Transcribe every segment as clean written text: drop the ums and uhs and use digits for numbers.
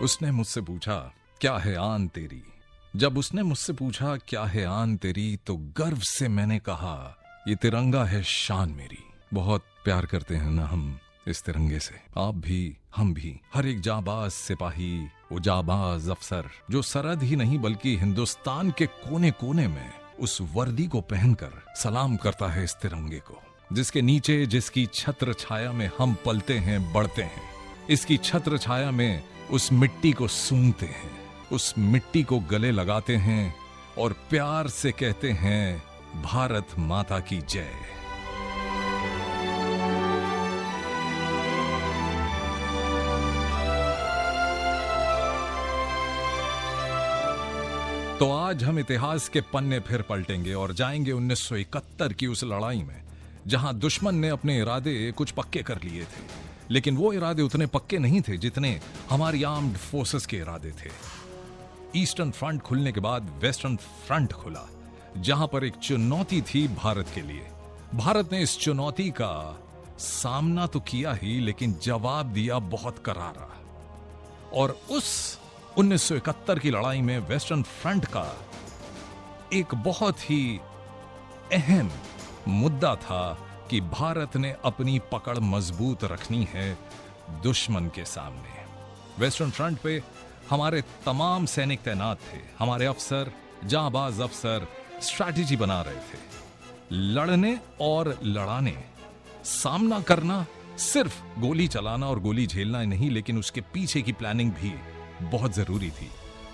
उसने मुझसे पूछा क्या है आन तेरी। जब उसने मुझसे पूछा क्या है आन तेरी, तो गर्व से मैंने कहा ये तिरंगा है शान मेरी। बहुत प्यार करते हैं ना हम इस तिरंगे से, आप भी हम भी। हर एक जाबाज सिपाही, वो जाबाज अफसर जो सरहद ही नहीं बल्कि हिंदुस्तान के कोने कोने में उस वर्दी को पहनकर सलाम करता है इस तिरंगे को, जिसके नीचे, जिसकी छत्र छाया में हम पलते हैं, बढ़ते हैं। इसकी छत्र छाया में उस मिट्टी को सूंघते हैं, उस मिट्टी को गले लगाते हैं और प्यार से कहते हैं भारत माता की जय। तो आज हम इतिहास के पन्ने फिर पलटेंगे और जाएंगे 1971 की उस लड़ाई में, जहां दुश्मन ने अपने इरादे कुछ पक्के कर लिए थे, लेकिन वो इरादे उतने पक्के नहीं थे जितने हमारी आर्म्ड फोर्सेस के इरादे थे। ईस्टर्न फ्रंट खुलने के बाद वेस्टर्न फ्रंट खुला, जहां पर एक चुनौती थी भारत के लिए। भारत ने इस चुनौती का सामना तो किया ही, लेकिन जवाब दिया बहुत करारा। और उस 1971 की लड़ाई में वेस्टर्न फ्रंट का एक बहुत ही अहम मुद्दा था कि भारत ने अपनी पकड़ मजबूत रखनी है दुश्मन के सामने। वेस्टर्न फ्रंट पे हमारे तमाम सैनिक तैनात थे, हमारे अफसर, जांबाज अफसर स्ट्रैटेजी बना रहे थे। लड़ने और लड़ाने, सामना करना, सिर्फ गोली चलाना और गोली झेलना ही नहीं, लेकिन उसके पीछे की प्लानिंग भी बहुत जरूरी थी।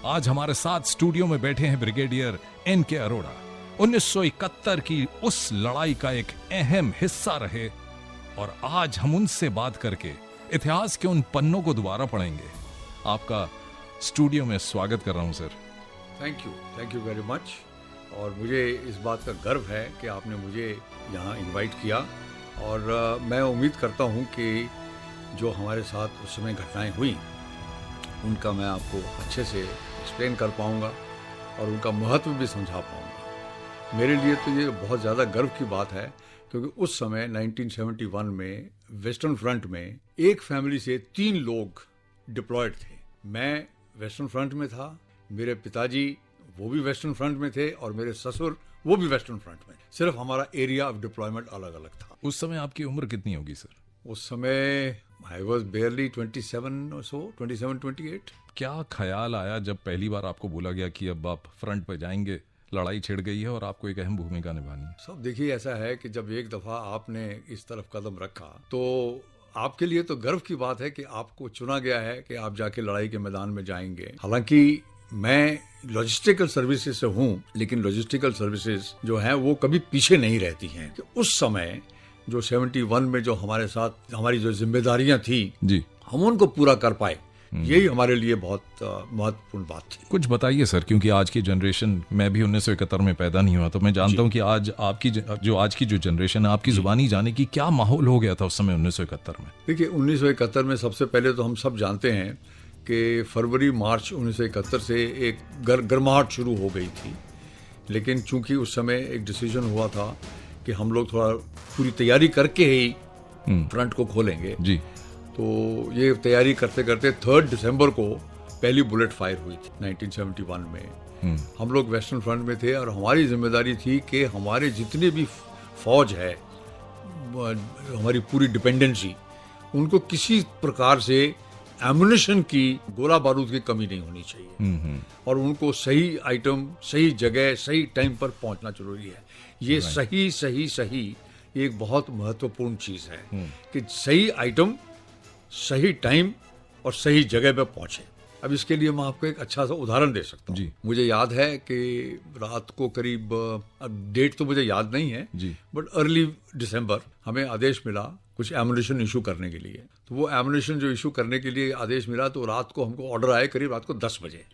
आज हमारे साथ स्टूडियो में बैठे हैं ब्रिगेडियर एन.के. अरोड़ा। 1971 की उस लड़ाई का एक अहम हिस्सा रहे, और आज हम उनसे बात करके इतिहास के उन पन्नों को दोबारा पढ़ेंगे। आपका स्टूडियो में स्वागत कर रहा हूं sir. Thank you very much. और मुझे इस बात का गर्व है कि आपने मुझे यहाँ इनवाइट किया, और मैं उम्मीद करता हूँ कि जो हमारे साथ उस समय घटनाएं हुई उनका मैं आपको अच्छे से एक्सप्लेन कर पाऊँगा और उनका महत्व भी समझा पाऊँगा। मेरे लिए तो ये बहुत ज़्यादा गर्व की बात है, क्योंकि उस समय 1971 में वेस्टर्न फ्रंट में एक फैमिली से 3 लोग डिप्लॉयड थे। मैं वेस्टर्न फ्रंट में था, मेरे पिताजी वो भी वेस्टर्न फ्रंट में थे, और मेरे ससुर वो भी वेस्टर्न फ्रंट में। सिर्फ हमारा एरिया ऑफ डिप्लॉयमेंट अलग अलग था। उस समय आपकी उम्र कितनी होगी सर? उस समय आई वॉज बेयरली 27 और सो 27-28। क्या ख्याल आया जब पहली बार आपको बोला गया कि अब आप फ्रंट पर जाएंगे, लड़ाई छिड़ गई है और आपको एक अहम भूमिका निभानी है? सब देखिए, ऐसा है कि जब एक दफा आपने इस तरफ कदम रखा तो आपके लिए तो गर्व की बात है कि आपको चुना गया है कि आप जाके लड़ाई के मैदान में जाएंगे। हालांकि मैं लॉजिस्टिकल सर्विसेज से हूँ, लेकिन लॉजिस्टिकल सर्विसेज जो है वो कभी पीछे नहीं रहती हैं। कि उस समय जो 71 में जो हमारे साथ हमारी जो जिम्मेदारियां थी जी, हम उनको पूरा कर पाए, यही हमारे लिए बहुत महत्वपूर्ण बात थी। कुछ बताइए सर, क्योंकि आज की जनरेशन, मैं भी 1971 में पैदा नहीं हुआ, तो मैं जानता हूं कि आज की जो जनरेशन है, आपकी जुबानी जाने की क्या माहौल हो गया था उस समय 1971 में? देखिए, 1971 में सबसे पहले तो हम सब जानते हैं कि फरवरी मार्च 1971 से एक गर्माहट शुरू हो गई थी। लेकिन चूंकि उस समय एक डिसीजन हुआ था कि हम लोग थोड़ा पूरी तैयारी करके ही फ्रंट को खोलेंगे जी, तो ये तैयारी करते करते 3 दिसंबर को पहली बुलेट फायर हुई थी 1971 में। हम लोग वेस्टर्न फ्रंट में थे और हमारी जिम्मेदारी थी कि हमारे जितने भी फौज है, हमारी पूरी डिपेंडेंसी, उनको किसी प्रकार से एमुनिशन की, गोला बारूद की कमी नहीं होनी चाहिए, और उनको सही आइटम, सही जगह, सही टाइम पर पहुंचना जरूरी है। ये सही एक बहुत महत्वपूर्ण चीज है कि सही आइटम, सही टाइम और सही जगह पे पहुंचे। अब इसके लिए मैं आपको एक अच्छा सा उदाहरण दे सकता हूँ। मुझे याद है कि रात को करीब, अब डेट तो मुझे याद नहीं है जी, बट अर्ली दिसंबर हमें आदेश मिला कुछ एमुनिशन इशू करने के लिए। तो वो एमुनिशन जो इशू करने के लिए आदेश मिला, तो रात को हमको ऑर्डर आए करीब रात को 10 बजे,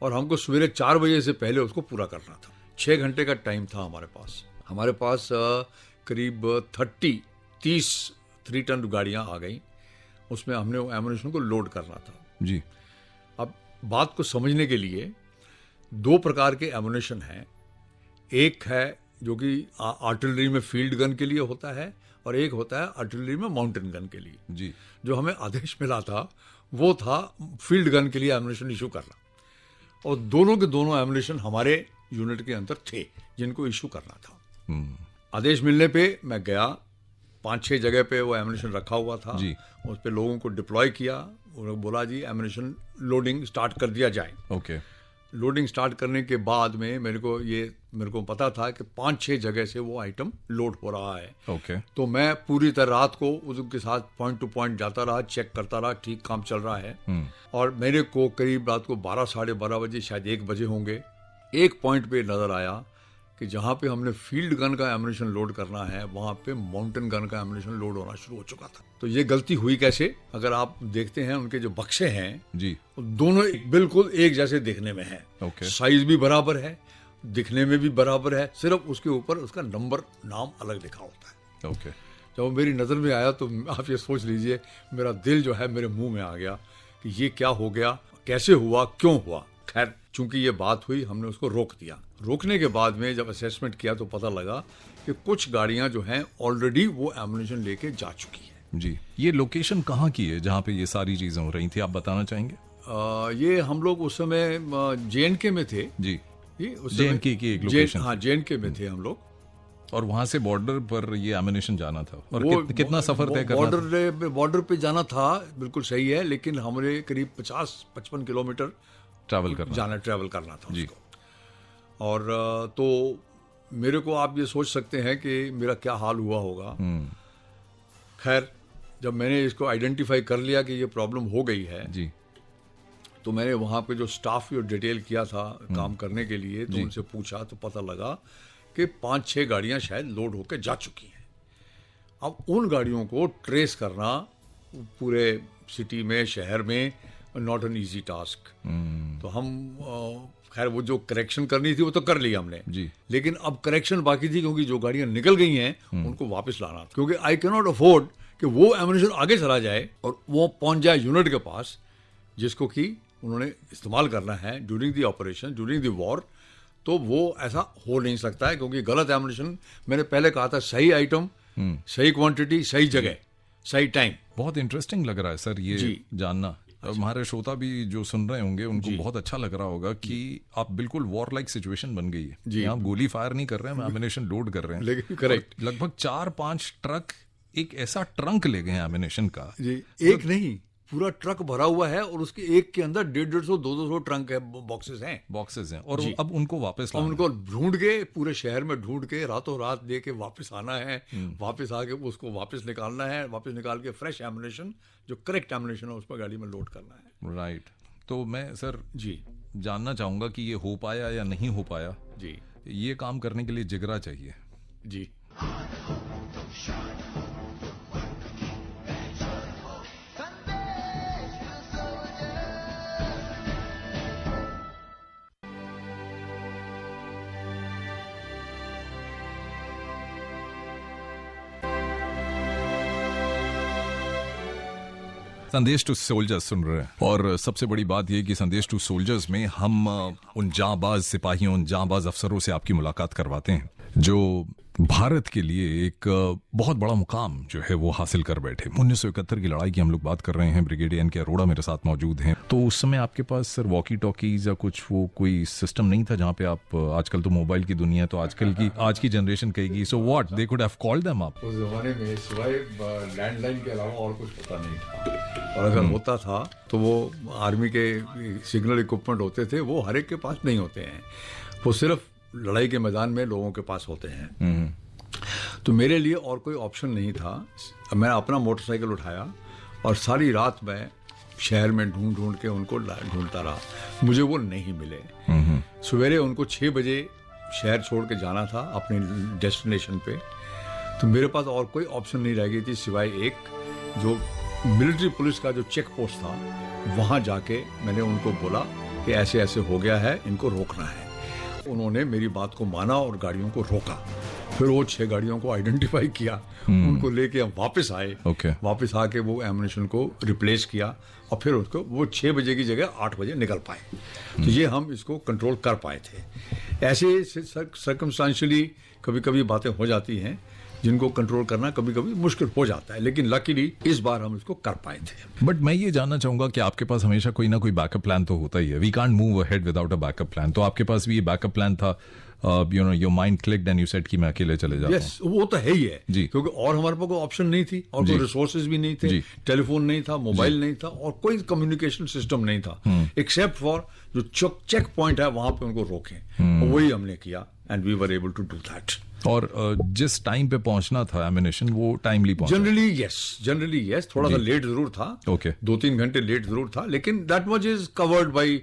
और हमको सवेरे 4 बजे से पहले उसको पूरा करना था। 6 घंटे का टाइम था हमारे पास। हमारे पास करीब 30 3 टन गाड़ियां आ गई, उसमें हमने वो एमुनिशन को लोड करना था जी। अब बात को समझने के लिए 2 प्रकार के एमुनिशन हैं। एक है जो कि आर्टिलरी में फील्ड गन के लिए होता है, और एक होता है आर्टिलरी में माउंटेन गन के लिए। जी, जो हमें आदेश मिला था वो था फील्ड गन के लिए एमुनेशन इशू करना, और दोनों के दोनों एमुनेशन हमारे यूनिट के अंदर थे जिनको इशू करना था। आदेश मिलने पे मैं गया, 5-6 जगह पे वो एमुनेशन रखा हुआ था जी। उस पे लोगों को डिप्लॉय किया और बोला जी एमुनेशन लोडिंग स्टार्ट कर दिया जाए। ओके। लोडिंग स्टार्ट करने के बाद में मेरे को पता था कि 5-6 जगह से वो आइटम लोड हो रहा है। ओके। तो मैं पूरी तरह रात को उनके साथ पॉइंट टू पॉइंट जाता रहा, चेक करता रहा ठीक काम चल रहा है। और मेरे को करीब रात को 12-12:30 बजे, शायद 1 बजे होंगे, एक पॉइंट पे नजर आया कि जहाँ पे हमने फील्ड गन का एमुनेशन लोड करना है वहाँ पे माउंटेन गन का एमुनेशन लोड होना शुरू हो चुका था। तो ये गलती हुई कैसे? अगर आप देखते हैं उनके जो बक्से हैं जी, दोनों बिल्कुल एक जैसे दिखने में है। ओके। साइज भी बराबर है, दिखने में भी बराबर है, सिर्फ उसके ऊपर उसका नंबर नाम अलग लिखा होता है। ओके। जब मेरी नजर में आया तो आप ये सोच लीजिए मेरा दिल जो है मेरे मुंह में आ गया कि ये क्या हो गया, कैसे हुआ, क्यों हुआ। खैर चूंकि ये बात हुई हमने उसको रोक दिया। रोकने के बाद में जब असेसमेंट किया तो पता लगा कि कुछ गाड़ियां जो हैं ऑलरेडी वो एमुनेशन लेके जा चुकी है। जी, ये लोकेशन कहाँ की है जहाँ पे ये सारी चीजें हो रही थी, आप बताना चाहेंगे? ये हम लोग उस समय JNK में थे। जी, ये उस समय JNK की एक लोकेशन। हाँ, JNK में थे हम लोग। और वहां से बॉर्डर पर ये एमिनेशन जाना था। और कितना सफर तय करना था? बॉर्डर पे जाना था, बिल्कुल सही है, लेकिन हमारे करीब 50-55 किलोमीटर ट्रैवल करना था जी। उसको। और तो मेरे को आप ये सोच सकते हैं कि मेरा क्या हाल हुआ होगा। खैर जब मैंने इसको आइडेंटिफाई कर लिया कि ये प्रॉब्लम हो गई है जी, तो मैंने वहाँ पे जो स्टाफ जो डिटेल किया था काम करने के लिए, तो उनसे पूछा तो पता लगा कि 5-6 गाड़ियाँ शायद लोड होकर जा चुकी हैं। अब उन गाड़ियों को ट्रेस करना पूरे सिटी में, शहर में, नॉट एन ईजी टास्क। तो हम खैर वो जो करेक्शन करनी थी वो तो कर ली हमने जी। लेकिन अब करेक्शन बाकी थी, क्योंकि जो गाड़ियां निकल गई हैं उनको वापस लाना था। क्योंकि आई कैन नॉट अफोर्ड कि वो एमुनेशन आगे चला जाए और वो पहुंच जाए यूनिट के पास जिसको कि उन्होंने इस्तेमाल करना है during the operation, during the war. तो वो ऐसा हो नहीं सकता है, क्योंकि गलत एमुनेशन, मैंने पहले कहा था, सही आइटम, सही क्वांटिटी, सही जगह, सही टाइम। बहुत इंटरेस्टिंग लग रहा है सर ये जानना। हमारे श्रोता भी जो सुन रहे होंगे उनको बहुत अच्छा लग रहा होगा कि आप बिल्कुल वॉर लाइक सिचुएशन बन गई है जी। आप गोली फायर नहीं कर रहे हैं, एमिनेशन लोड कर रहे हैं। लेकिन करेक्ट, लगभग 4-5 ट्रक, एक ऐसा ट्रंक ले गए एमिनेशन का जी। एक नहीं, पूरा ट्रक भरा हुआ है और उसके एक के अंदर 150-200 ट्रंक है, बॉक्सेस हैं। और अब उनको वापस लाना, उनको ढूंढ के पूरे शहर में ढूंढ के रातों रात दे के वापस आना है। वापस आके उसको वापस निकालना है, वापस निकाल के फ्रेश एमुनेशन, जो करेक्ट एमुनेशन है, उस पर गाड़ी में लोड करना है। राइट। तो मैं सर जी जानना चाहूंगा कि ये हो पाया या नहीं हो पाया जी। ये काम करने के लिए जिगरा चाहिए जी। संदेश टू सोल्जर्स सुन रहे हैं, और सबसे बड़ी बात यह कि संदेश टू सोल्जर्स में हम उन जांबाज सिपाहियों, उन जांबाज अफसरों से आपकी मुलाकात करवाते हैं जो भारत के लिए एक बहुत बड़ा मुकाम जो है वो हासिल कर बैठे। 1971 की लड़ाई की हम लोग बात कर रहे हैं। ब्रिगेडियर एन के अरोड़ा मेरे साथ मौजूद हैं। तो उस समय आपके पास सर वॉकी टॉकीज या कुछ वो कोई सिस्टम नहीं था जहाँ पे आप, आजकल तो मोबाइल की दुनिया है, तो आज की जनरेशन कहेगी so what they could have called them up. उस जमाने में सिवाय लैंडलाइन के अलावा और कुछ पता नहीं था, और अगर होता था तो वो आर्मी के सिग्नल इक्विपमेंट होते थे, वो हर एक के पास नहीं होते हैं, वो सिर्फ लड़ाई के मैदान में लोगों के पास होते हैं। तो मेरे लिए और कोई ऑप्शन नहीं था। मैं अपना मोटरसाइकिल उठाया और सारी रात मैं शहर में ढूंढ के उनको ढूंढता रहा, मुझे वो नहीं मिले। सवेरे उनको 6 बजे शहर छोड़ के जाना था अपने डेस्टिनेशन पे, तो मेरे पास और कोई ऑप्शन नहीं रह गई थी सिवाय एक, जो मिलिट्री पुलिस का जो चेक पोस्ट था, वहाँ जाके मैंने उनको बोला कि ऐसे ऐसे हो गया है, इनको रोकना है। उन्होंने मेरी बात को माना और गाड़ियों को रोका। फिर वो 6 गाड़ियों को आइडेंटिफाई किया, उनको लेके हम वापस आए। वापस आके वो एमुनेशन को रिप्लेस किया और फिर उसको वो 6 बजे की जगह 8 बजे निकल पाए। तो ये हम इसको कंट्रोल कर पाए थे। ऐसे सर्कमस्टेंशियली कभी कभी बातें हो जाती हैं, जिनको कंट्रोल करना कभी कभी मुश्किल हो जाता है, लेकिन लकीली इस बार हम इसको कर पाए थे। बट मैं ये जानना चाहूंगा कि आपके पास हमेशा कोई ना कोई बैकअप प्लान तो होता ही है। We can't move ahead without a backup plan. तो आपके पास भी ये बैकअप प्लान था, you know, your mind clicked and you said कि मैं अकेले चले जाता यस, वो तो है ही है जी। क्योंकि और हमारे पास कोई ऑप्शन नहीं थी और कोई रिसोर्सेज भी नहीं थे, जी। टेलीफोन नहीं था, मोबाइल नहीं था और कोई कम्युनिकेशन सिस्टम नहीं था एक्सेप्ट फॉर जो चेक पॉइंट है वहां पे उनको रोकें, और वही हमने किया and we were able to do that. और जिस टाइम पे पहुंचना था एमिनेशन, वो टाइमली पहुंचा? जनरली यस, थोड़ा सा लेट जरूर था, Okay. 2-3 घंटे लेट जरूर था, लेकिन that much is covered by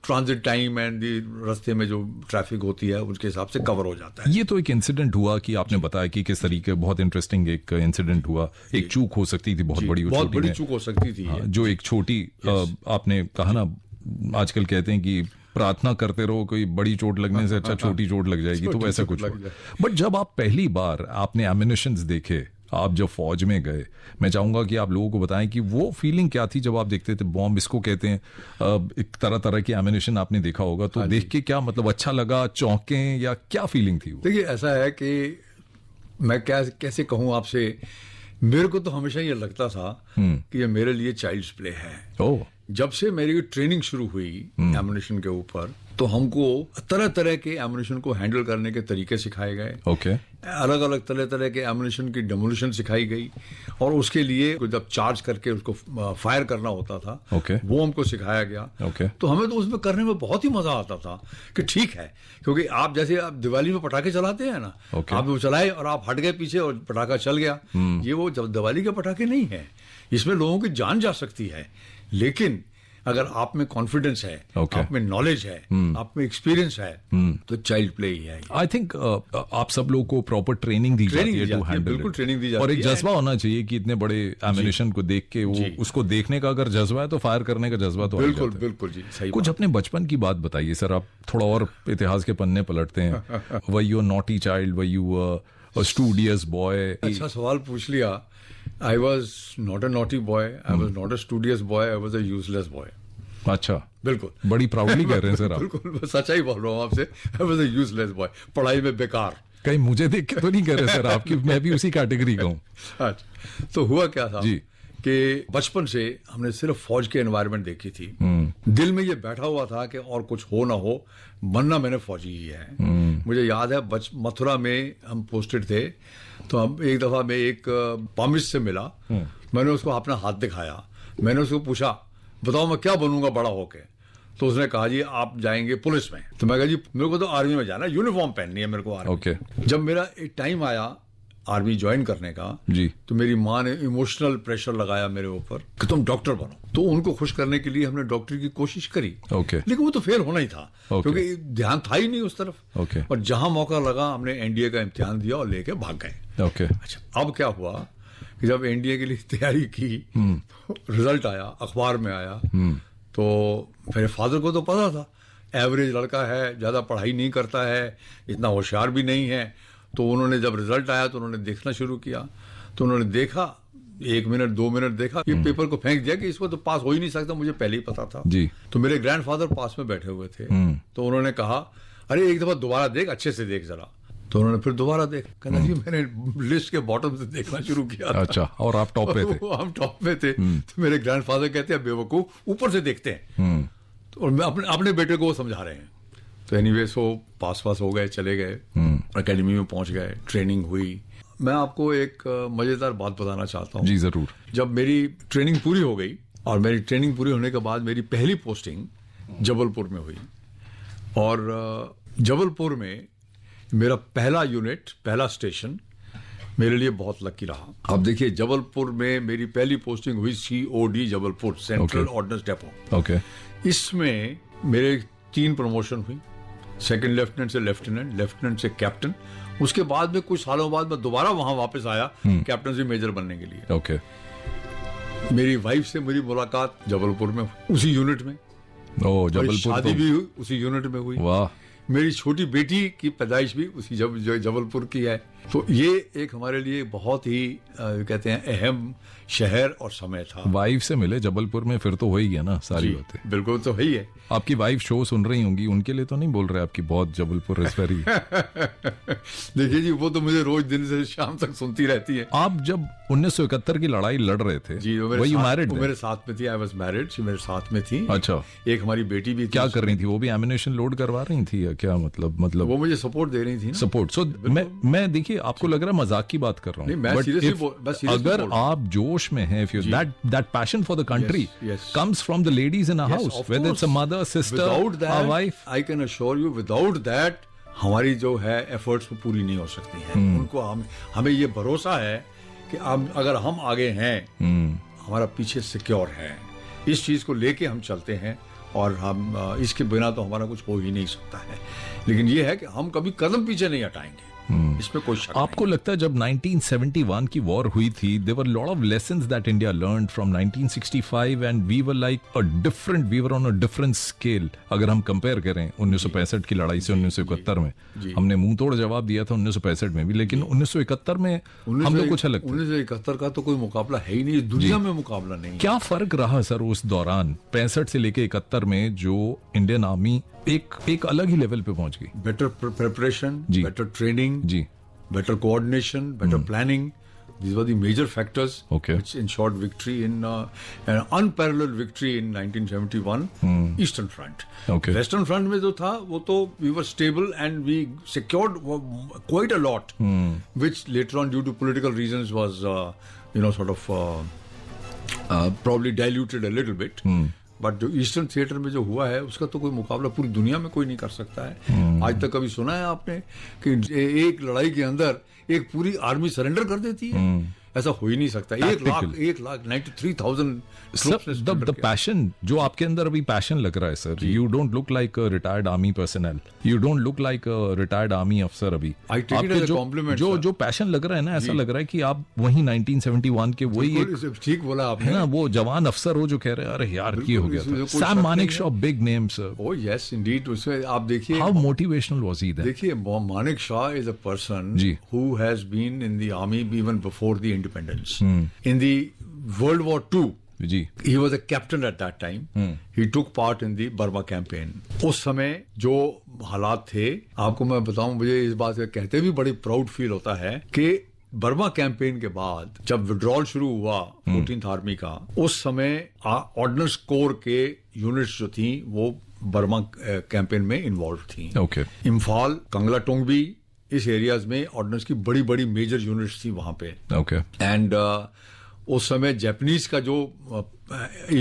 transit time and रास्ते में जो ट्रैफिक होती है उसके हिसाब से कवर हो जाता है। ये तो एक इंसिडेंट हुआ कि आपने बताया कि किस तरीके, बहुत इंटरेस्टिंग एक इंसिडेंट हुआ। एक चूक हो सकती थी बहुत बड़ी, बहुत छोटी बड़ी में। चूक हो सकती थी ये। जो एक छोटी आपने कहा ना, आजकल कहते हैं कि प्रार्थना करते रहो, कोई बड़ी चोट लगने से अच्छा छोटी चोट लग जाएगी, तो छोटी वैसा चोट कुछ लग जाए। बट जब आप पहली बार आपने एमिनेशंस देखे, आप जब फौज में गए, मैं चाहूंगा कि आप लोगों को बताएं कि वो फीलिंग क्या थी जब आप देखते थे बॉम्ब, इसको कहते हैं, एक तरह तरह की एमिनेशन आपने देखा होगा, तो देख के क्या मतलब, अच्छा लगा, चौंके, या क्या फीलिंग थी वो? देखिए ऐसा है कि मैं कैसे कहूं आपसे, मेरे को तो हमेशा ये लगता था कि ये मेरे लिए चाइल्ड्स प्ले है। ओह, जब से मेरी ट्रेनिंग शुरू हुई एमुनेशन के ऊपर, तो हमको तरह तरह के एमुनेशन को हैंडल करने के तरीके सिखाए गए, ओके, अलग अलग तरह तरह के एमुनेशन की डेमोलिशन सिखाई गई, और उसके लिए जब चार्ज करके उसको फायर करना होता था, Okay. वो हमको सिखाया गया। Okay. तो हमें तो उसमें करने में बहुत ही मजा आता था कि ठीक है, क्योंकि आप जैसे आप दिवाली में पटाखे चलाते हैं ना, Okay. आप वो चलाए और आप हट गए पीछे और पटाखा चल गया, ये वो जब दिवाली के पटाखे नहीं है, इसमें लोगों की जान जा सकती है, लेकिन अगर आप में कॉन्फिडेंस है, Okay. आप में नॉलेज है, आप में एक्सपीरियंस है, तो चाइल्ड प्ले ही है। आई थिंक आप सब लोग को प्रॉपर ट्रेनिंग दी जाती दी है टू जाती है, हैंडल बिल्कुल ट्रेनिंग दी जाती और एक है। जज्बा होना चाहिए कि इतने बड़े एमिनेशन को देख के, वो उसको देखने का अगर जज्बा है तो फायर करने का जज्बा तो आ ही बिल्कुल जाता है। बिल्कुल जी, सही कुछ अपने बचपन की बात बताइए सर, आप थोड़ा और इतिहास के पन्ने पलटते हैं। Were you naughty child, were you studious boy? अच्छा सवाल पूछ लिया। I was not a naughty boy, I was not a studious boy, I was a useless boy. अच्छा, बिल्कुल, बड़ी प्राउडली कह रहे हैं सर आप। बिल्कुल मैं सच्चाई बोल रहा हूँ आपसे, I was a useless boy, पढ़ाई में बेकार। कहीं मुझे देख के तो नहीं कह रहे सर आपकी, मैं भी उसी कैटेगरी का हूँ। अच्छा, तो हुआ क्या था जी। कि बचपन से हमने सिर्फ फौज के एनवायरनमेंट देखी थी, दिल में ये बैठा हुआ था कि और कुछ हो ना हो, बनना मैंने फौजी ही है। मुझे याद है मथुरा में हम पोस्टेड थे, तो हम एक दफा में एक पामिश से मिला, मैंने उसको अपना हाथ दिखाया, मैंने उसको पूछा बताओ मैं क्या बनूंगा बड़ा होके, तो उसने कहा जी आप जाएंगे पुलिस में। तो मैं कहा जी मेरे को तो आर्मी में जाना, यूनिफॉर्म पहननी है मेरे को आर्मी। ओके। जब मेरा एक टाइम आया आर्मी ज्वाइन करने का जी, तो मेरी माँ ने इमोशनल प्रेशर लगाया मेरे ऊपर कि तुम डॉक्टर बनो। तो उनको खुश करने के लिए हमने डॉक्टरी की कोशिश करी, ओके, लेकिन वो तो फेल होना ही था, ओके। क्योंकि ध्यान था ही नहीं उस तरफ। ओके। और जहां मौका लगा हमने एनडीए का इम्तिहान दिया और लेके भाग गए। ओके। अच्छा, अब क्या हुआ कि जब एनडीए के लिए तैयारी की, रिजल्ट आया, अखबार में आया, तो मेरे फादर को तो पता था एवरेज लड़का है, ज्यादा पढ़ाई नहीं करता है, इतना होशियार भी नहीं है। तो उन्होंने जब रिजल्ट आया तो उन्होंने देखना शुरू किया, तो उन्होंने देखा, 1 मिनट 2 मिनट देखा, ये पेपर को फेंक दिया कि इसको तो पास हो ही नहीं सकता, मुझे पहले ही पता था जी। तो मेरे ग्रैंडफादर पास में बैठे हुए थे, तो उन्होंने कहा अरे एक दफा दोबारा देख, अच्छे से देख जरा। तो उन्होंने फिर दोबारा देखा, कहना जी मैंने लिस्ट के बॉटम से देखना शुरू किया था। अच्छा, और आप टॉप पे थे? हम टॉप पे थे। तो मेरे ग्रैंडफादर कहते हैं बेवकूफ, ऊपर से देखते हैं। और मैं अपने बेटे को वो समझा रहे हैं। तो एनीवेज वो पास हो गए, चले गए, एकेडमी में पहुंच गए, ट्रेनिंग हुई। मैं आपको एक मजेदार बात बताना चाहता हूँ। जी जरूर। जब मेरी ट्रेनिंग पूरी हो गई, और मेरी ट्रेनिंग पूरी होने के बाद मेरी पहली पोस्टिंग जबलपुर में हुई, और जबलपुर में मेरा पहला यूनिट, पहला स्टेशन मेरे लिए बहुत लकी रहा। अब देखिए, जबलपुर में मेरी पहली पोस्टिंग हुई COD Jabalpur, central ordnance depot. Okay. इसमें मेरे 3 प्रमोशन हुई, सेकंड लेफ्टिनेंट से लेफ्टिनेंट, लेफ्टिनेंट से कैप्टन। उसके बाद में कुछ सालों बाद मैं दोबारा वहां वापस आया कैप्टन से मेजर बनने के लिए। ओके। मेरी वाइफ से मेरी मुलाकात जबलपुर में, उसी यूनिट में। ओ, जबलपुर शादी भी उसी यूनिट में हुई। वाह। मेरी छोटी बेटी की पैदाइश भी उसी जबलपुर की है। तो ये एक हमारे लिए बहुत ही कहते हैं अहम शहर और समय था। वाइफ से मिले जबलपुर में, फिर तो हो ही गया ना सारी बातें। बिल्कुल, तो है ही है। आपकी वाइफ शो सुन रही होंगी, उनके लिए तो नहीं बोल रहे आपकी बहुत जबलपुर इज वेरी देखिए जी, वो तो मुझे रोज दिन से शाम तक सुनती रहती है। आप जब 1971 की लड़ाई लड़ रहे थे, जी, वो मेरे साथ में थी। आई वाज मैरिड, मेरे साथ में थी। अच्छा, एक हमारी बेटी भी थी। क्या कर रही थी वो भी? एमिनेशन लोड करवा रही थी या क्या? मतलब वो मुझे सपोर्ट दे रही थी ना। सपोर्ट। सो मैं देखिए, आपको लग रहा है मजाक की बात कर रहा हूँ, बट अगर आप जोश में हैं, if you that passion for the country comes from the ladies in a house, whether it's a mother, sister, a wife. I can assure you, without that हमारी जो है एफर्ट्स वो पूरी नहीं हो सकती हैं। उनको हमें ये भरोसा है कि अगर हम आगे हैं, हमारा पीछे सिक्योर है। इस चीज को लेके हम चलते हैं, और हम इसके बिना तो हमारा कुछ हो ही नहीं सकता है। लेकिन ये है कि हम कभी कदम पीछे नहीं हटाएंगे, इसमें कोई शक आपको लगता है जब 1971 की वॉर हुई थी, there were a lot of lessons that India learned from 1965 and we were like we were on a different scale। अगर हम कंपेयर करें 1965 की लड़ाई से 1971 में, हमने मुंह तोड़ जवाब दिया था 1965 में भी, लेकिन 1971 में हम लोग कुछ अलग। 1971 का तो कोई मुकाबला है ही नहीं, दुनिया में मुकाबला नहीं। क्या फर्क रहा सर उस दौरान 65 से लेके 71 में, जो इंडियन आर्मी एक अलग ही लेवल पे पहुंच गई? Better preparation, better training, better coordination, better planning. These were the major factors which ensured victory in an unparalleled victory in 1971 Eastern Front. Western Front में जो था वो तो we were stable and we secured quite a lot, which later on due to political reasons was sort of probably diluted a little bit. But जो eastern theatre में जो हुआ है उसका तो कोई मुकाबला पूरी दुनिया में कोई नहीं कर सकता है। आज तक कभी सुना है आपने कि एक लड़ाई के अंदर एक पूरी आर्मी सरेंडर कर देती है? ऐसा हो ही नहीं सकता। 1,93,000 द पैशन जो आपके अंदर अभी पैशन लग रहा है sir, you don't look like a retired army personnel, you don't look like a retired army अफसर। अभी आपके जो पैशन लग रहा है ना, ऐसा लग रहा है कि आप वही 1971 के वही ठीक बोला आपने ना, वो जवान अफसर हो जो कह रहे हैं अरे यार ये हो गया था। Sam Manekshaw, big name sir. Oh yes indeed. उसमें आप देखिए how motivational was he then. देखिए Manekshaw is a person who has been in the army even before the independence. In the World War II, he was a captain at that time. He took part in the Burma campaign. उस समय जो हालात थे, आपको मैं बताऊं, मुझे इस बात से कहते भी बड़ी प्राउड फील होता है कि बर्मा कैंपेन के बाद जब विड्रॉल शुरू हुआ 14th आर्मी का, उस समय ऑर्डिनेंस कोर के यूनिट्स जो थी वो बर्मा कैंपेन में इन्वॉल्व थी। इम्फाल, कंगला टोंगबी, इस एरियाज में ऑर्डिनेंस की बड़ी बड़ी मेजर यूनिट्स थी वहां पे। एंड उस समय जापानीज का जो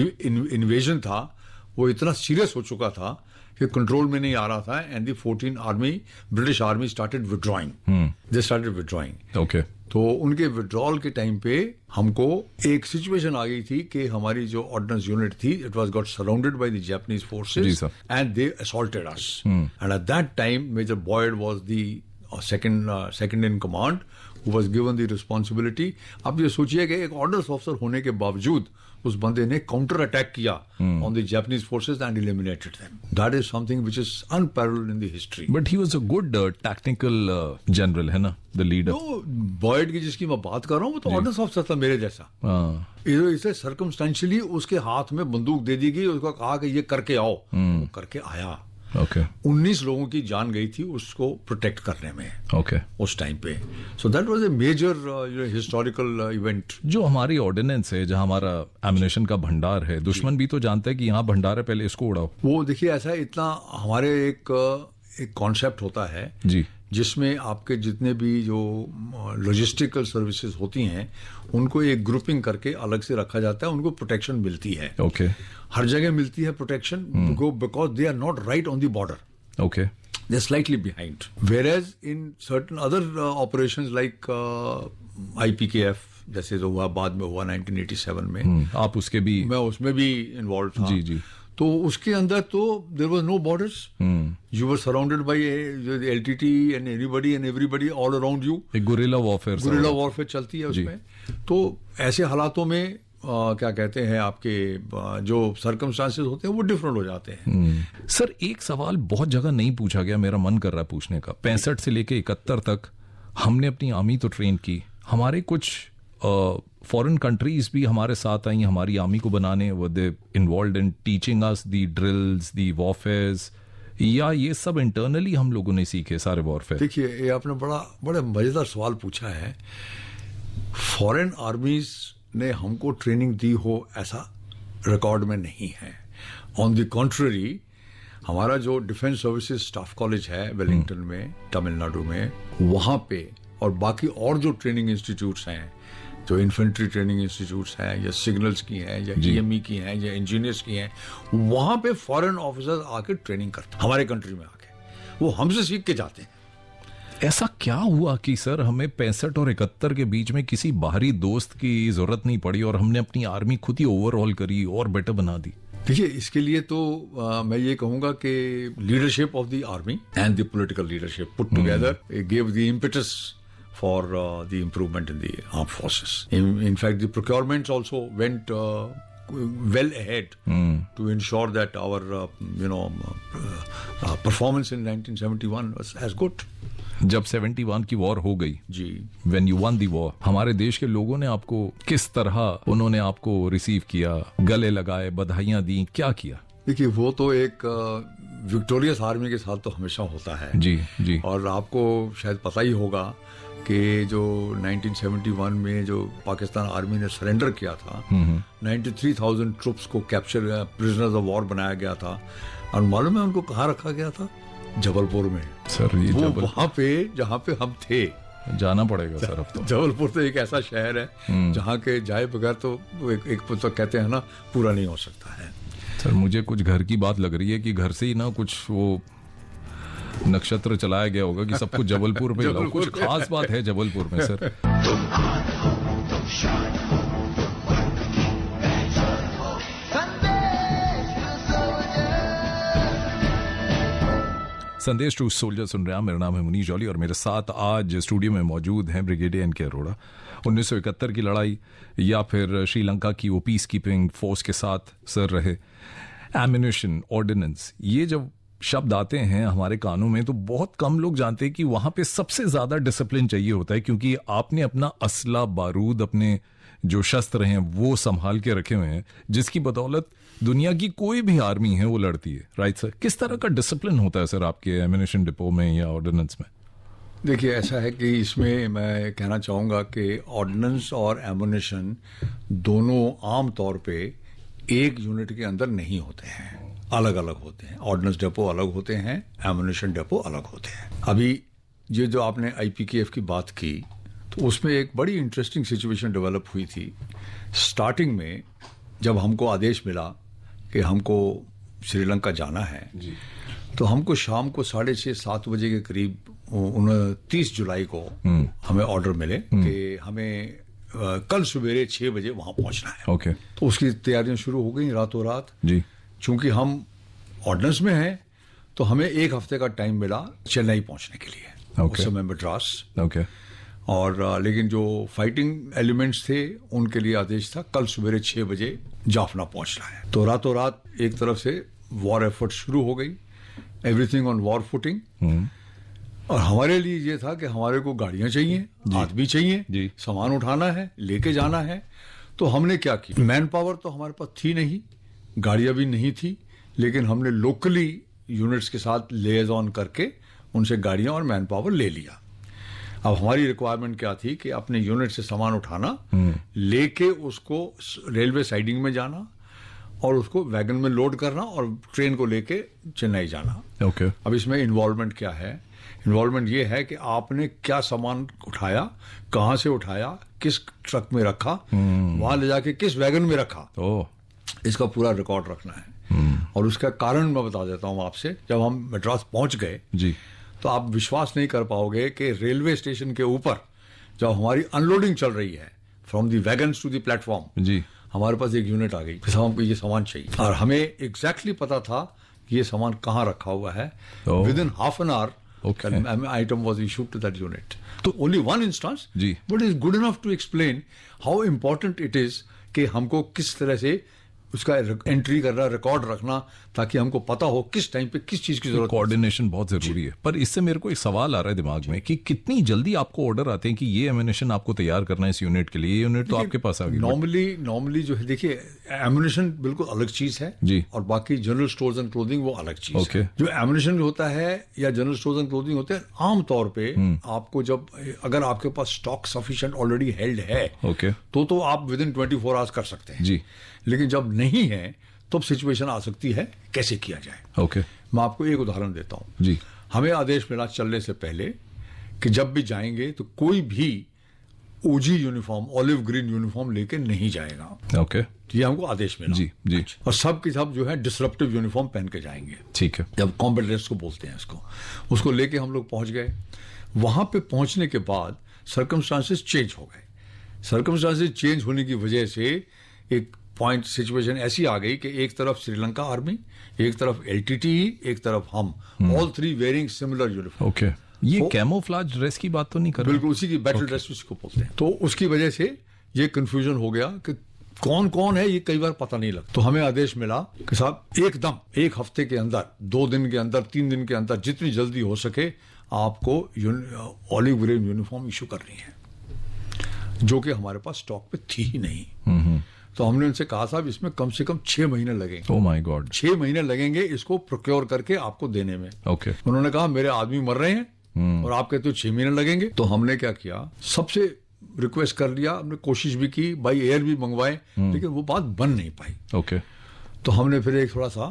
इन्वेजन था वो इतना सीरियस हो चुका था कि कंट्रोल में नहीं आ रहा था, and the 14th army, British army started withdrawing. They started withdrawing. तो उनके विड्रॉल के टाइम पे हमको एक सिचुएशन आ गई थी कि हमारी जो ऑर्डिनेंस यूनिट थी, it was got surrounded by the Japanese forces and they assaulted us. And at that time major Boyd was the second in command, who was given the responsibility. अब ये सोचिए कि एक ऑर्डर्स ऑफिसर होने के बावजूद उस बंदे ने काउंटर अटैक किया on the Japanese forces and eliminated them. That is something which is unparalleled in the history. But he was a good tactical general, है ना, the leader. तो बॉयड की जिसकी मैं बात कर रहा हूँ वो तो ऑर्डर्स ऑफिसर था मेरे जैसा। इसे सर्कमस्टेंशियली उसके हाथ में बंदूक दे दी गई, उसको कहा कि ये करके आओ, वो करके आया। 19 लोगों की जान गई थी उसको प्रोटेक्ट करने में उस टाइम पे। So that was a major historical event. जो हमारी ऑर्डिनेंस है, जहां हमारा एमिनेशन का भंडार है, दुश्मन भी तो जानता है कि यहाँ भंडार है, पहले इसको उड़ाओ। वो देखिए ऐसा इतना हमारे एक कॉन्सेप्ट होता है जी, जिसमें आपके जितने भी जो लॉजिस्टिकल सर्विसेज होती हैं उनको एक ग्रुपिंग करके अलग से रखा जाता है, उनको प्रोटेक्शन मिलती है। हर जगह मिलती है protection, because they are not right on the border, they are slightly behind. Whereas in certain other operations like IPKF जैसे जो हुआ बाद में हुआ 1987 में, आप उसके भी, मैं उसमें भी इन्वॉल्व था। जी। तो उसके अंदर तो there was no borders, you were surrounded by LTT and anybody and everybody all around you. एक गुरिल्ला वॉरफेयर चलती है उसमें। तो ऐसे हालातों में क्या कहते हैं, आपके जो सर्कमस्टांसेस होते हैं वो डिफरेंट हो जाते हैं। सर एक सवाल बहुत जगह नहीं पूछा गया, मेरा मन कर रहा है पूछने का। 65 से लेके 71 तक हमने अपनी आर्मी तो ट्रेन की, हमारे कुछ फॉरेन कंट्रीज भी हमारे साथ आई हमारी आर्मी को बनाने, वो they involved in teaching us the drills, the warfares, या ये सब इंटरनली हम लोगों ने सीखे सारे वॉरफेयर? देखिए, ये आपने बड़ा मजेदार सवाल पूछा है। फॉरेन आर्मीज ने हमको ट्रेनिंग दी हो ऐसा रिकॉर्ड में नहीं है। ऑन द कॉन्ट्ररी, हमारा जो डिफेंस सर्विसेज स्टाफ कॉलेज है वेलिंगटन में, तमिलनाडु में, वहाँ पे और बाकी और जो ट्रेनिंग इंस्टीट्यूट्स हैं, जो इन्फेंट्री ट्रेनिंग इंस्टीट्यूट्स हैं या सिग्नल्स की हैं या ईएमई की हैं या इंजीनियर्स की हैं, वहाँ पे फॉरेन ऑफिसर्स आके ट्रेनिंग करते हैं हमारे कंट्री में आके, वो हमसे सीख के जाते हैं। ऐसा क्या हुआ कि सर हमें 65 और 71 के बीच में किसी बाहरी दोस्त की जरूरत नहीं पड़ी और हमने अपनी आर्मी खुद ही ओवरऑल करी और बेटर बना दी? देखिए, इसके लिए तो मैं ये कहूंगा कि leadership of the army and the political leadership put together gave the impetus for the improvement in the armed forces. In fact, the procurements also went well ahead to ensure that our performance in 1971 was as good. जब 71 की war हो गई जी, When you won the war, हमारे देश के लोगों ने आपको किस तरह उन्होंने आपको रिसीव किया, गले लगाए, बधाइयां दी, क्या किया? देखिए, वो तो एक विक्टोरियस आर्मी के साथ तो हमेशा होता है। जी जी। और आपको शायद पता ही होगा कि जो 1971 में जो पाकिस्तान आर्मी ने सरेंडर किया था, 93,000 ट्रुप्स को कैप्चर, प्रिजनर्स ऑफ वॉर बनाया गया था। और मालूम है उनको कहाँ रखा गया था? जबलपुर में। सर ये वो वहाँ पे जहाँ पे हम थे। जाना पड़ेगा सर अब तो। जबलपुर तो एक ऐसा शहर है जहाँ के जाए बगैर तो एक तो कहते हैं ना, पूरा नहीं हो सकता है। सर मुझे कुछ घर की बात लग रही है कि घर से ही ना कुछ वो नक्षत्र चलाया गया होगा कि सब कुछ जबलपुर में लाओ। कुछ खास बात है जबलपुर में सर? संदेश टू सोल्जर सुन रहे हैं। मेरा नाम है मुनीश जॉली और मेरे साथ आज स्टूडियो में मौजूद हैं ब्रिगेडियर एन के अरोड़ा। 1971 की लड़ाई या फिर श्रीलंका की वो पीस कीपिंग फोर्स के साथ सर रहे। एम्यूनिशन, ऑर्डिनेंस, ये जब शब्द आते हैं हमारे कानों में तो बहुत कम लोग जानते हैं कि वहां पे सबसे ज्यादा डिसिप्लिन चाहिए होता है, क्योंकि आपने अपना असला, बारूद, अपने जो शस्त्र हैं वो संभाल के रखे हुए हैं, जिसकी बदौलत दुनिया की कोई भी आर्मी है वो लड़ती है। Right sir? किस तरह का डिसिप्लिन होता है सर आपके एम्यूनिशन डिपो में या ऑर्डिनेंस में? देखिए, ऐसा है कि इसमें मैं कहना चाहूँगा कि ऑर्डिनेंस और एम्यूनिशन दोनों आम तौर पे एक यूनिट के अंदर नहीं होते हैं, अलग अलग होते हैं। ऑर्डिनेंस डिपो अलग होते हैं, एम्यूनिशन डिपो अलग होते हैं। अभी ये जो आपने IPKF की बात की, तो उसमें एक बड़ी इंटरेस्टिंग सिचुएशन डेवलप हुई थी। स्टार्टिंग में जब हमको आदेश मिला कि हमको श्रीलंका जाना है जी, तो हमको शाम को 6:30-7 बजे के करीब 29 जुलाई को हमें ऑर्डर मिले कि हमें कल सवेरे 6 बजे वहां पहुंचना है। ओके। तो उसकी तैयारियां शुरू हो गई रातों रात जी। चूंकि हम ऑर्डिनेंस में हैं तो हमें 1 हफ्ते का टाइम मिला चेन्नई पहुंचने के लिए। ओके। उस समय मद्रास। ओके। और लेकिन जो फाइटिंग एलिमेंट्स थे उनके लिए आदेश था कल सवेरे 6 बजे जाफना पहुंचना है। तो रातों रात एक तरफ से वॉर एफर्ट शुरू हो गई, एवरीथिंग ऑन वॉर फुटिंग। और हमारे लिए ये था कि हमारे को गाड़ियां चाहिए, आदमी चाहिए, सामान उठाना है, लेके जाना है। तो हमने क्या किया, मैन पावर तो हमारे पास थी नहीं, गाड़ियां भी नहीं थी, लेकिन हमने लोकली यूनिट्स के साथ लिएजॉन करके उनसे गाड़ियां और मैन पावर ले लिया। अब हमारी रिक्वायरमेंट क्या थी कि अपने यूनिट से सामान उठाना, लेके उसको रेलवे साइडिंग में जाना और उसको वैगन में लोड करना और ट्रेन को लेके चेन्नई जाना। ओके। अब इसमें इन्वॉल्वमेंट क्या है? इन्वॉल्वमेंट ये है कि आपने क्या सामान उठाया, कहाँ से उठाया, किस ट्रक में रखा, वहां ले जाके किस वैगन में रखा, इसका पूरा रिकॉर्ड रखना है। और उसका कारण मैं बता देता हूँ आपसे। जब हम मद्रास पहुंच गए जी, तो आप विश्वास नहीं कर पाओगे कि रेलवे स्टेशन के ऊपर जब हमारी अनलोडिंग चल रही है from the wagons to the platform जी, हमारे पास एक यूनिट आ गई, हमको ये सामान चाहिए और हमें एग्जैक्टली पता था कि ये सामान कहाँ रखा हुआ है। Within half an hour item was issued to that unit. तो only one instance but is good enough to explain how important it is कि हमको किस तरह से उसका एंट्री करना, रिकॉर्ड रखना, ताकि हमको पता हो किस टाइम पे किस चीज की जरूरत है। कोऑर्डिनेशन बहुत जरूरी है। पर इससे मेरे को एक सवाल आ रहा है दिमाग में कि कितनी जल्दी आपको ऑर्डर आते हैं कि ये एम्यूनेशन आपको तैयार करना है इस यूनिट के लिए, ये यूनिट तो आपके पास आ गई। नॉर्मली जो है, देखिए, एम्यूनेशन बिल्कुल अलग चीज है जी, और बाकी जनरल स्टोर्स एंड क्लोथिंग वो अलग चीज Okay. है। जो एम्यूनेशन होता है या जनरल स्टोर्स एंड क्लोथिंग होते हैं, आमतौर पे आपको जब, अगर आपके पास स्टॉक सफिशिएंट ऑलरेडी हेल्ड है, ओके, तो आप विद इन 24 आवर्स कर सकते हैं जी, लेकिन जब नहीं है तब सिचुएशन आ सकती है, कैसे किया जाए। ओके, मैं आपको एक उदाहरण देता हूं। जी, हमें आदेश मिला चलने से पहले कि जब भी जाएंगे तो कोई भी ओजी यूनिफॉर्म, ऑलिव ग्रीन यूनिफॉर्म लेके नहीं जाएगा। ओके, ये हमको आदेश मिला। जी, जी, और सब के सब जो है डिसरप्टिव यूनिफॉर्म पहन के जाएंगे, ठीक है, जब कॉम्बैट ड्रेस को बोलते हैं इसको, उसको लेके हम लोग पहुंच गए। वहां पे पहुंचने के बाद सर्कमस्टांसेस चेंज हो गए। सर्कमस्टांसेस चेंज होने की वजह से एक पॉइंट सिचुएशन ऐसी आ गई कि एक तरफ श्रीलंका आर्मी, एक तरफ LTTE, एक तरफ हम, all three wearing similar uniform. Okay. ये कैमोफ्लेज ड्रेस की बात तो नहीं कर रहे? बिल्कुल उसी की बैटल ड्रेस उसको बोलते हैं। तो उसकी वजह से ये कंफ्यूजन हो गया कि कौन कौन है, ये कई बार पता नहीं लगता। तो हमें आदेश मिला कि साहब एकदम 1 हफ्ते के अंदर, 2 दिन के अंदर, 3 दिन के अंदर, जितनी जल्दी हो सके आपको ऑलिव ग्रीन यूनिफॉर्म इशू करनी है, जो कि हमारे पास स्टॉक पे थी ही नहीं। तो हमने उनसे कहा साहब इसमें कम से कम 6 महीने लगेंगे। ओह माय गॉड, 6 महीने लगेंगे इसको प्रोक्योर करके आपको देने में। ओके, उन्होंने कहा मेरे आदमी मर रहे हैं और आप कहते हो 6 महीने लगेंगे। तो हमने क्या किया, सबसे रिक्वेस्ट कर लिया, हमने कोशिश भी की, बाई एयर भी मंगवाए, लेकिन वो बात बन नहीं पाई। ओके, तो हमने फिर एक थोड़ा सा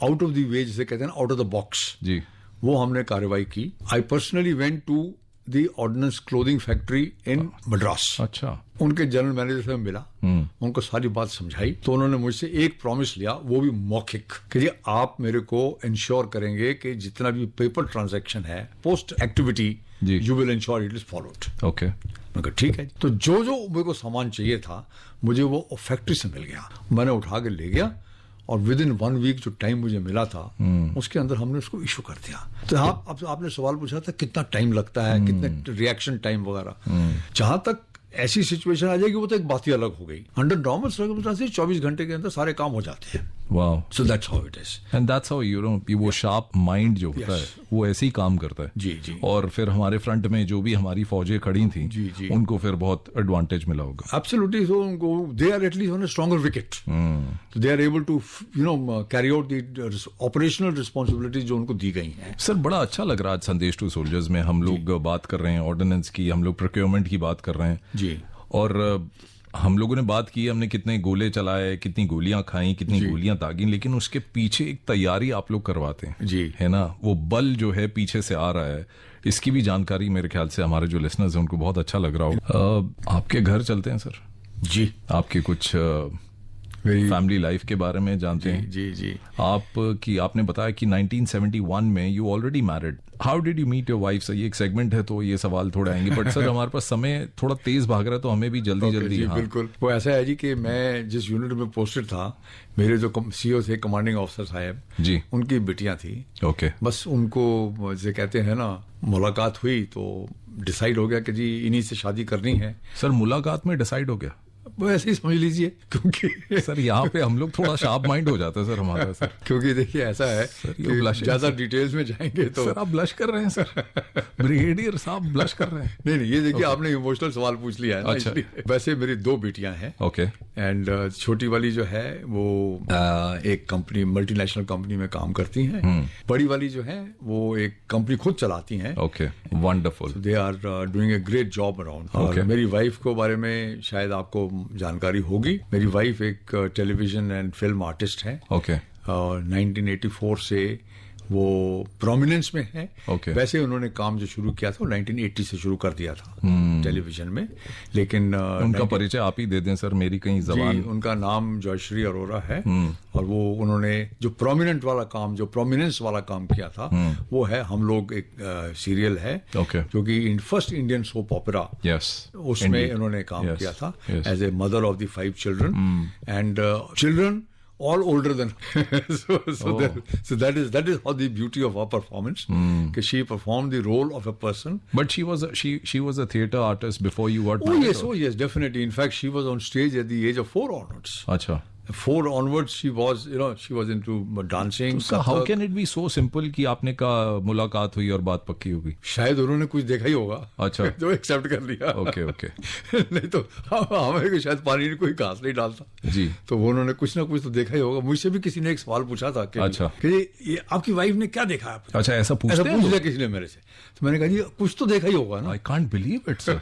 आउट ऑफ द वे, जिसे कहते हैं ना, आउट ऑफ द बॉक्स, जी, वो हमने कार्रवाई की। I personally went to the ordnance clothing factory in Madras. अच्छा, उनके जनरल मैनेजर से मिला, उनको सारी बात समझाई। तो उन्होंने मुझसे एक प्रॉमिस लिया, वो भी मौखिक, कि जी आप मेरे को इंश्योर करेंगे कि जितना भी पेपर ट्रांजैक्शन है, post activity, you will ensure it is followed. Okay, मैं कहा ठीक है। तो जो जो मेरे को सामान चाहिए था, मुझे वो फैक्ट्री से मिल गया, मैंने उठा के ले गया और विद इन 1 वीक जो टाइम मुझे मिला था, उसके अंदर हमने उसको इशू कर दिया। तो आपने सवाल पूछा था कितना टाइम लगता है, कितने रिएक्शन टाइम वगैरह, जहां तक ऐसी सिचुएशन आ जाएगी वो तो एक बात ही अलग हो गई। अंडर नॉर्मल सर्कमस्टेंसेस 24 घंटे के अंदर सारे काम हो जाते हैं। Wow, so that's how it is, and that's how you know वो शार्प माइंड जो होता है वो ऐसे ही काम करता है। जी जी। और फिर हमारे फ्रंट में जो भी हमारी फौजें खड़ी थी, जी जी, उनको फिर बहुत एडवांटेज मिला होगा। एब्सोल्युटली। सो उनको they are at least on a stronger wicket, तो they are able to carry out the operational responsibilities जो उनको दी गई हैं। सर, बड़ा अच्छा लग रहा है आज संदेश टू सोल्जर्स में हम लोग बात कर रहे हैं ऑर्डिनेंस की, हम लोग प्रोक्योरमेंट की बात कर रहे हैं जी, और हम लोगों ने बात की, हमने कितने गोले चलाए, कितनी गोलियां खाई, कितनी गोलियां दागी, लेकिन उसके पीछे एक तैयारी आप लोग करवाते हैं जी, है ना, वो बल जो है पीछे से आ रहा है, इसकी भी जानकारी मेरे ख्याल से हमारे जो लिसनर्स हैं उनको बहुत अच्छा लग रहा होगा। आपके घर चलते हैं सर जी, आपके कुछ फैमिली लाइफ के बारे में जानते हैं। जी जी। आपने बताया कि 1971 में you already married. How did you meet your wife? Sir, ये एक सेगमेंट है तो ये सवाल थोड़े आएंगे, बट सर हमारे पास समय थोड़ा तेज भाग रहा है तो हमें भी जल्दी जल्दी। जी, बिल्कुल। वो ऐसा है जी कि मैं जिस यूनिट में पोस्टेड था, मेरे जो CEO थे, कमांडिंग ऑफिसर साहब जी, उनकी बेटियां थी। ओके, बस उनको जैसे कहते हैं ना, मुलाकात हुई तो डिसाइड हो गया कि जी इन्हीं से शादी करनी है। सर मुलाकात में डिसाइड हो गया? वो ऐसे ही समझ लीजिए, क्योंकि सर यहाँ पे हम लोग थोड़ा शार्प माइंड हो जाता है सर हमारा। सर क्योंकि देखिए ऐसा है कि ज्यादा डिटेल्स में जाएंगे तो। सर आप ब्लश कर रहे हैं सर, ब्रिगेडियर साहब ब्लश कर रहे हैं। नहीं, ये देखिए आपने इमोशनल सवाल पूछ लिया है ना, अच्छा। वैसे मेरी 2 बेटियां हैं। ओके, एंड छोटी वाली जो है वो एक कंपनी, मल्टीनेशनल कंपनी में काम करती हैं। बड़ी वाली जो है वो एक कंपनी खुद चलाती हैं। Okay, wonderful. They are doing a great job around. और मेरी वाइफ को बारे में शायद आपको जानकारी होगी। मेरी वाइफ एक टेलीविजन एंड फिल्म आर्टिस्ट है। ओके, और 1984 से वो प्रोमिनेंस में है। Okay. वैसे उन्होंने काम जो शुरू किया था वो 1980 से शुरू कर दिया था टेलीविजन में, लेकिन उनका परिचय आप ही दे दें सर, मेरी कहीं जबान। उनका नाम जयश्री अरोरा है। और वो उन्होंने जो प्रोमिनेंट वाला काम, जो प्रोमिनेंस वाला काम किया था, वो है हम लोग एक सीरियल है Okay. जो कि फर्स्ट इंडियन सोप ओपेरा, उसमें उन्होंने काम किया था as a mother of the 5 children and children all older than so that is how the beauty of our performance, that she performed the role of a person. But she was a theater artist before you got married? Oh yes, definitely. In fact, she was on stage at the age of 4 onwards. अच्छा, 4 onwards, she was into dancing. So how can it be so simple कि आपने कहा मुलाकात हुई और बात पक्की हो गई? शायद उन्होंने कुछ देखा ही होगा, अच्छा, जो एक्सेप्ट कर लिया। ओके नहीं तो हमें को शायद पानी में कोई घास नहीं डालता जी, तो उन्होंने कुछ ना कुछ तो देखा ही होगा। मुझसे भी किसी ने एक सवाल पूछा था कि अच्छा, कि ये आपकी वाइफ ने क्या देखा आपने? अच्छा, ऐसा पूछ लिया किसी ने मेरे से, तो मैंने कहा जी कुछ तो देखा ही होगा ना। I can't believe it sir,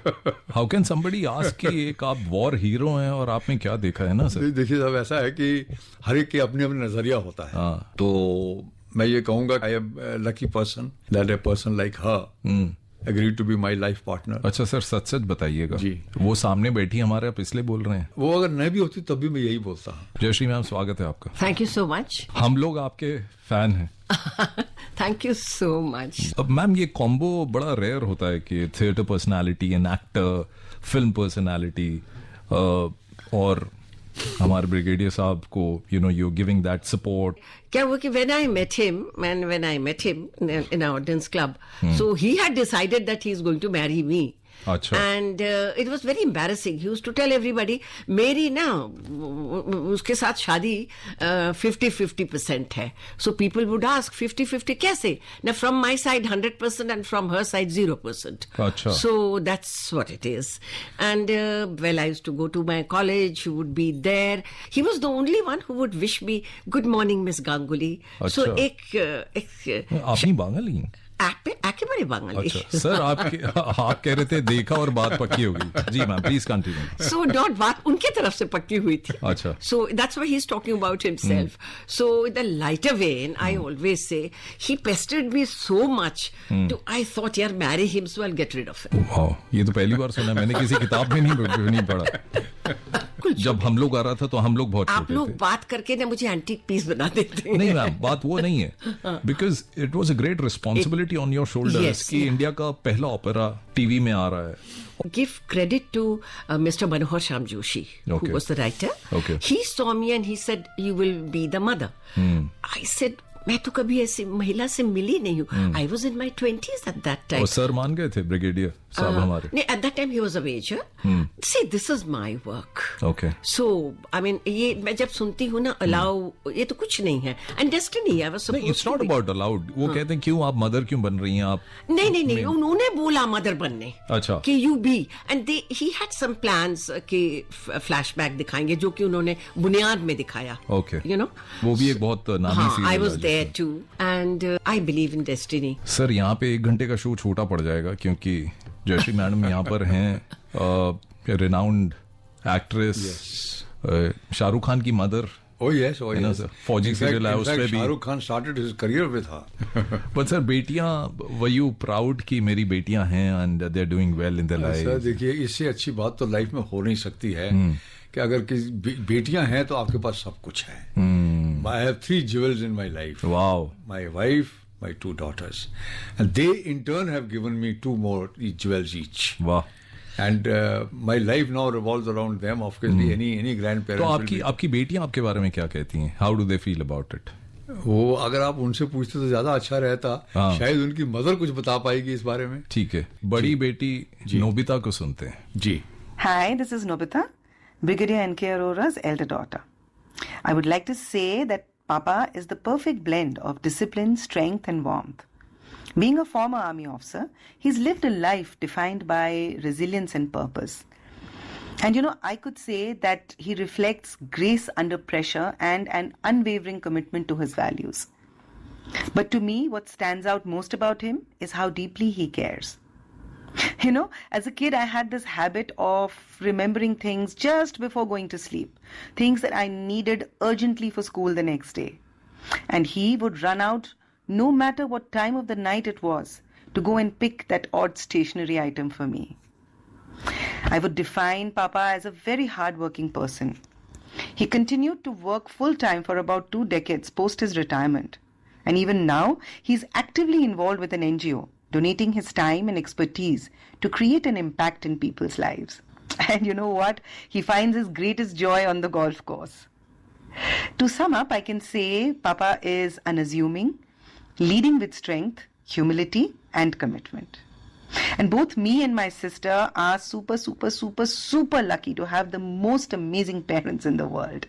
how can somebody ask कि एक आप वॉर हीरो हैं और आपने क्या देखा है ना सर। देखिए साहब, ऐसा है कि हर एक के अपने अपने नजरिया होता है। तो मैं ये कहूंगा I am lucky person that a person like her agreed to be my life partner. अच्छा सर, सच सच बताइएगा जी, वो सामने बैठी हमारे, आप इसलिए बोल रहे हैं? वो अगर नहीं भी होती तब भी मैं यही बोलता हूँ। जयश्री मैम, स्वागत है आपका। Thank you so much. हम लोग आपके फैन हैं। Thank you so much. अब मैम, ये कॉम्बो बड़ा रेयर होता है कि theatre personality, an actor, film personality, और हमारे ब्रिगेडियर साहब को you're giving that support. क्या हुआ कि when I met him in our audience club, so he had decided that he is going to marry me. अच्छा. And it was very embarrassing. He used to tell everybody, मेरी ना उसके साथ शादी 50-50% है. So people would ask 50-50 कैसे? Now from my side 100% and from her side 0%. अच्छा. So that's what it is. And well, I used to go to my college. He would be there. He was the only one who would wish me good morning, Miss Ganguly. अच्छा. So एक आप नहीं बांगली? एकेबारे बांगली। अच्छा sir, आप कह रहे थे देखा और बात पक्की हो गई। जी ma'am, please continue. So not बात उनकी तरफ से पक्की हुई थी। अच्छा। So that's why he is talking about himself. So the lighter when I always say he pestered me so much too I thought यार marry him so I get rid of it. Wow, ये तो पहली बार सुना, मैंने किसी किताब में नहीं पढ़ा। जब हम लोग आ रहा था तो हम लोग बहुत छोटे थे। आप लोग बात करके ना मुझे एंटीक पीस बना देते हैं। नहीं मैम, बात वो नहीं है, because it was a great responsibility on your shoulders कि इंडिया का पहला ओपेरा टीवी में आ रहा है। Give credit to Mr. Manohar Shyam Joshi, Okay. who was the writer. Okay. He saw me and he said, "You will be the mother." I said, मैं तो कभी ऐसी महिला से मिली नहीं हूँ। I was in my 20s at that time. और sir मान गए थे ब्रिगेडियर साहब हमारे? नहीं, at that time he was a major. See, this is my work. Okay. So, I mean, ये मैं जब सुनती हूँ ना, allow, ये तो कुछ नहीं है। And destiny, I was supposed नहीं, it's to not be. about allowed. वो कहते हैं क्यों आप मदर क्यों बन रही हैं आप? नहीं, उन्होंने बोला मदर बनने। अच्छा। कि you be, and he had some plans कि flashback दिखाएंगे, जो कि उन्होंने बुनियाद में दिखाया। Okay. You know? वो भी एक बहुत नामी सी। I was there too, and I believe in destiny. Sir, यहाँ पे 1 घंटे का शो छोटा पड़ जाएगा क्योंकि जयश्री मैडम यहाँ पर हैं, रिनाउंड एक्ट्रेस, शाहरुख खान की mother. Oh yes, oh yes. फौजी सीरियल है, उस पे भी Shahrukh Khan started his career with her. But sir, बेटियां, were you proud कि मेरी बेटियां हैं and they're doing well in their lives? Sir देखिए, इससे अच्छी बात तो लाइफ में हो नहीं सकती है कि अगर किसी बेटियां हैं तो आपके पास सब कुछ है। I have 3 jewels in my life. Wow. My wife, my 2 daughters, and they in turn have given me 2 more jewels each. वाह। And my life now revolves around them. Obviously, any grandparents. तो आपकी बेटियां आपके बारे में क्या कहती हैं? How do they feel about it? वो अगर आप उनसे पूछते तो ज्यादा अच्छा रहता। शायद उनकी मदर कुछ बता पाएगी इस बारे में। ठीक है, बड़ी बेटी नोबिता को सुनते हैं। जी। Hi, this is Nobita, Brigadier N.K. Arora's elder daughter. I would like to say that Papa is the perfect blend of discipline, strength, and warmth. Being a former army officer, he's lived a life defined by resilience and purpose. And I could say that he reflects grace under pressure and an unwavering commitment to his values. But to me, what stands out most about him is how deeply he cares. As a kid, I had this habit of remembering things just before going to sleep, things that I needed urgently for school the next day. And he would run out no matter what time of the night it was, to go and pick that odd stationery item for me. I would define Papa as a very hard-working person. He continued to work full-time for about 2 decades post his retirement. And even now, he's actively involved with an NGO, donating his time and expertise to create an impact in people's lives. And you know what? He finds his greatest joy on the golf course. To sum up, I can say Papa is unassuming, leading with strength, humility, and commitment. And both me and my sister are super, super, super, super lucky to have the most amazing parents in the world.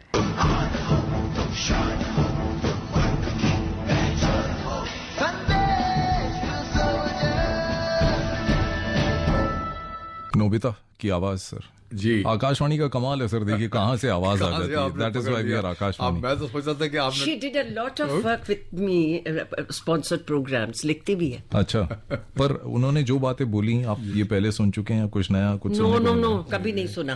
Nobita की आवाज sir, जी आकाशवाणी का कमाल है sir, देखिए कहाँ से आवाज आ कहाँ से जाती है। आपने दैट इज पकड़ व्हाई वी लिया? आर आकाशवाणी। मैं तो सोचा था कि आपने She did a lot of work with me, sponsored programs, लिखती भी है। अच्छा, पर उन्होंने जो बातें बोली आप ये पहले सुन चुके हैं, कुछ नया कुछ नो सुनने को नो मिला? नो, कभी नहीं सुना।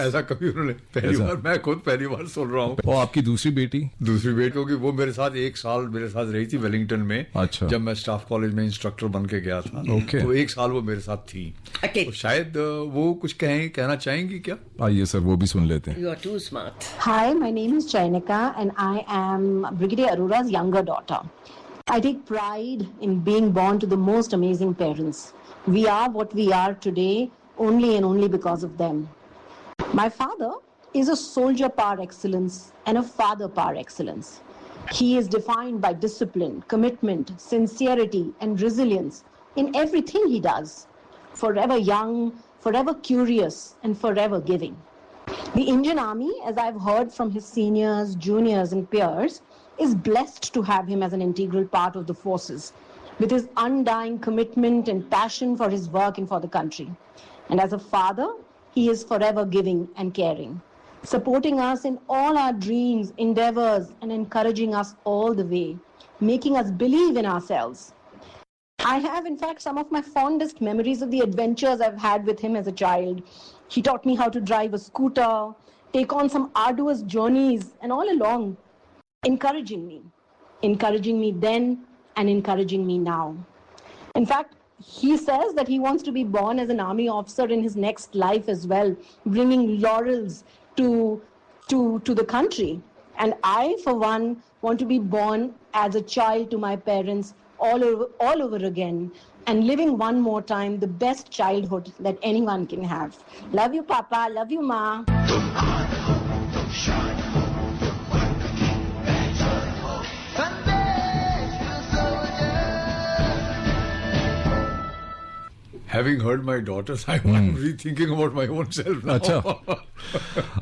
ऐसा कभी उन्होंने पहली ऐसा? बार, मैं खुद पहली बार सुन रहा हूँ। और आपकी दूसरी बेटी? दूसरी बेटी, क्योंकि वो मेरे साथ 1 साल मेरे साथ रही थी वेलिंगटन में। अच्छा। जब मैं स्टाफ कॉलेज में इंस्ट्रक्टर बन के गया था, ओके। तो 1 साल वो मेरे साथ थी। Okay. तो शायद वो कुछ कहना चाहेंगी क्या? आइए सर वो भी सुन लेते हैं। You are too smart. Hi, my name is Chainika and I am Brigadier Arora's younger daughter. I take pride in being born to the most amazing parents. We are what we are today only and only because of them. My father is a soldier par excellence and a father par excellence. He is defined by discipline, commitment, sincerity and resilience in everything he does. Forever young, forever curious and forever giving. The Indian Army, as I've heard from his seniors, juniors, and peers, is blessed to have him as an integral part of the forces, with his undying commitment and passion for his work and for the country. And as a father, he is forever giving and caring, supporting us in all our dreams, endeavors, and encouraging us all the way, making us believe in ourselves. I have, in fact, some of my fondest memories of the adventures I've had with him as a child. He taught me how to drive a scooter, take on some arduous journeys, and all along, encouraging me then and encouraging me now. In fact, he says that he wants to be born as an army officer in his next life as well, bringing laurels to the country. And I, for one, want to be born as a child to my parents all over again, and living one more time the best childhood that anyone can have. Love you, Papa. Love you, Ma. Having heard my daughters, I'm rethinking about my own self now. अच्छा,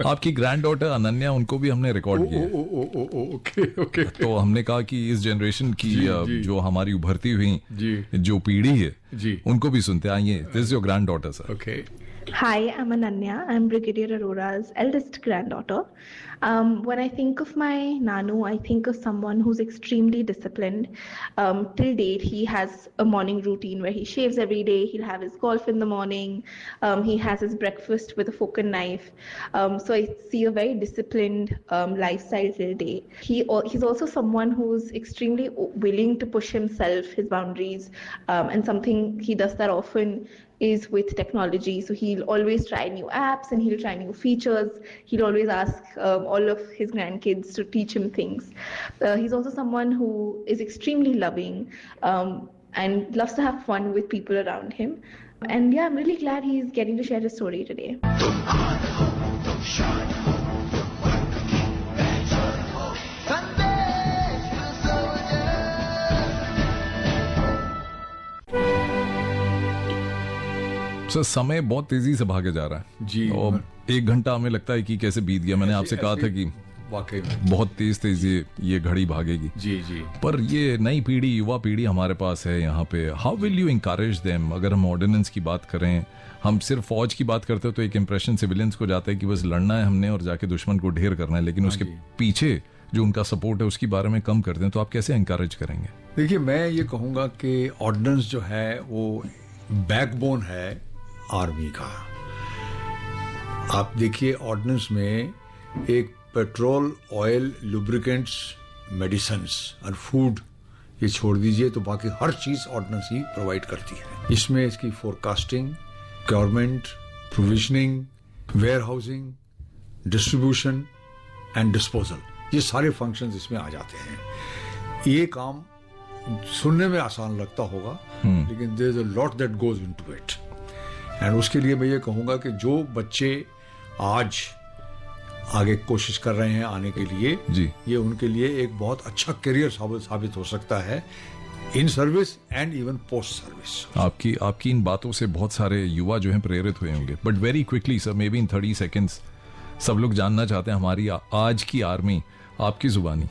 आपकी grand daughter Ananya, उनको भी हमने record किया। Okay. तो हमने कहा कि इस जनरेशन की जी। जो हमारी उभरती हुई जी। जो पीढ़ी है जी। उनको भी सुनते हैं। आइए, this is your grand daughter sir. Okay. Hi, I'm Ananya. I'm Brigadier Arora's eldest granddaughter. When I think of my Nanu, I think of someone who's extremely disciplined. Till date, he has a morning routine where he shaves every day. He'll have his golf in the morning. He has his breakfast with a fork and knife. So I see a very disciplined lifestyle till date. He's also someone who's extremely willing to push himself, his boundaries, and something he does that often is with technology. So he'll always try new apps and he'll try new features. He'll always ask all of his grandkids to teach him things. He's also someone who is extremely loving and loves to have fun with people around him. And yeah, I'm really glad he's getting to share his story today. Sir समय बहुत तेजी से भागे जा रहा है जी। और 1 घंटा हमें लगता है कि कैसे बीत गया। मैंने आपसे कहा था कि वाकई में बहुत तेज ये घड़ी भागेगी। जी जी। पर ये नई पीढ़ी, युवा पीढ़ी हमारे पास है यहाँ पे। How will you encourage them? अगर हम ऑर्डिनेंस की बात करें, हम सिर्फ फौज की बात करते हो तो एक इंप्रेशन सिविलियंस को जाता है कि बस लड़ना है हमने और जाके दुश्मन को ढेर करना है, लेकिन उसके पीछे जो उनका सपोर्ट है उसके बारे में कम करते हैं। तो आप कैसे इंकरेज करेंगे? देखिए, मैं ये कहूँगा कि ऑर्डिनेंस जो है वो बैकबोन है आर्मी का। आप देखिए, ऑर्डिनेंस में एक पेट्रोल, ऑयल, लुब्रिकेंट्स, मेडिसिन्स और फूड ये छोड़ दीजिए तो बाकी हर चीज़ ऑर्डिनेंस ही प्रोवाइड करती है। इसमें इसकी forecasting, government, provisioning, warehousing, distribution and disposal, ये सारे फंक्शंस इसमें आ जाते हैं। ये काम सुनने में आसान लगता होगा, लेकिन there is a lot that goes into it. And उसके लिए मैं ये कहूँगा कि जो बच्चे आज आगे कोशिश कर रहे हैं आने के लिए जी, ये उनके लिए एक बहुत अच्छा करियर साबित हो सकता है in service and even post service. आपकी इन बातों से बहुत सारे युवा जो हैं प्रेरित हुए होंगे, but very quickly sir, may be in 30 seconds, सब लोग जानना चाहते हैं हमारी आज की आर्मी, आपकी जुबानी।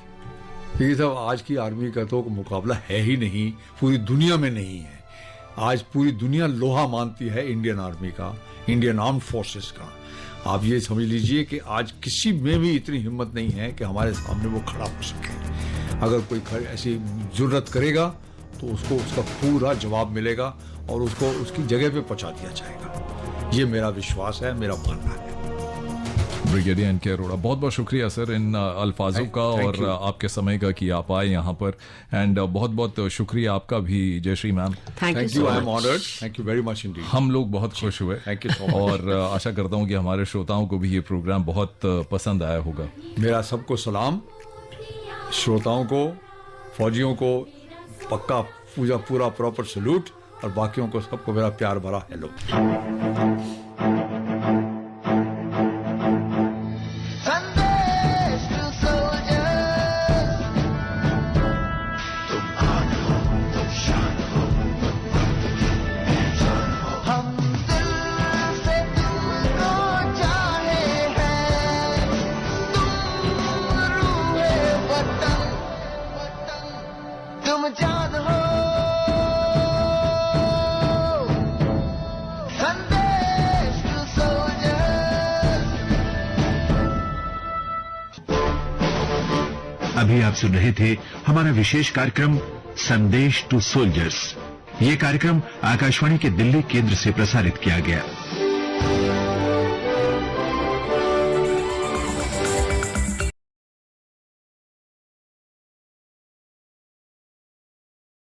ये सब आज की आर्मी का तो मुकाबला है ही नहीं, पूरी दुनिया में नहीं है। आज पूरी दुनिया लोहा मानती है इंडियन आर्मी का, इंडियन आर्म्ड फोर्सेस का। आप ये समझ लीजिए कि आज किसी में भी इतनी हिम्मत नहीं है कि हमारे सामने वो खड़ा हो सके। अगर कोई ऐसी जुर्रत करेगा तो उसको उसका पूरा जवाब मिलेगा और उसको उसकी जगह पे पहुंचा दिया जाएगा। ये मेरा विश्वास है, मेरा मानना है। ब्रिगेडियर एनके अरोड़ा, बहुत बहुत शुक्रिया सर इन अल्फाजों का और आपके समय का कि आप आए यहाँ पर, एंड बहुत बहुत शुक्रिया आपका भी Jayashree ma'am. Thank you, I am honoured, thank you very much indeed. हम लोग बहुत खुश हुए, थैंक यू सो मच, और आशा करता हूँ कि हमारे श्रोताओं को भी ये प्रोग्राम बहुत पसंद आया होगा। मेरा सबको सलाम, श्रोताओं को, फौजियों को पक्का पूरा प्रॉपर सैल्यूट, और बाकियों को सबको मेरा प्यार भरा हेलो। अभी आप सुन रहे थे हमारा विशेष कार्यक्रम संदेश टू सोल्जर्स। ये कार्यक्रम आकाशवाणी के दिल्ली केंद्र से प्रसारित किया गया।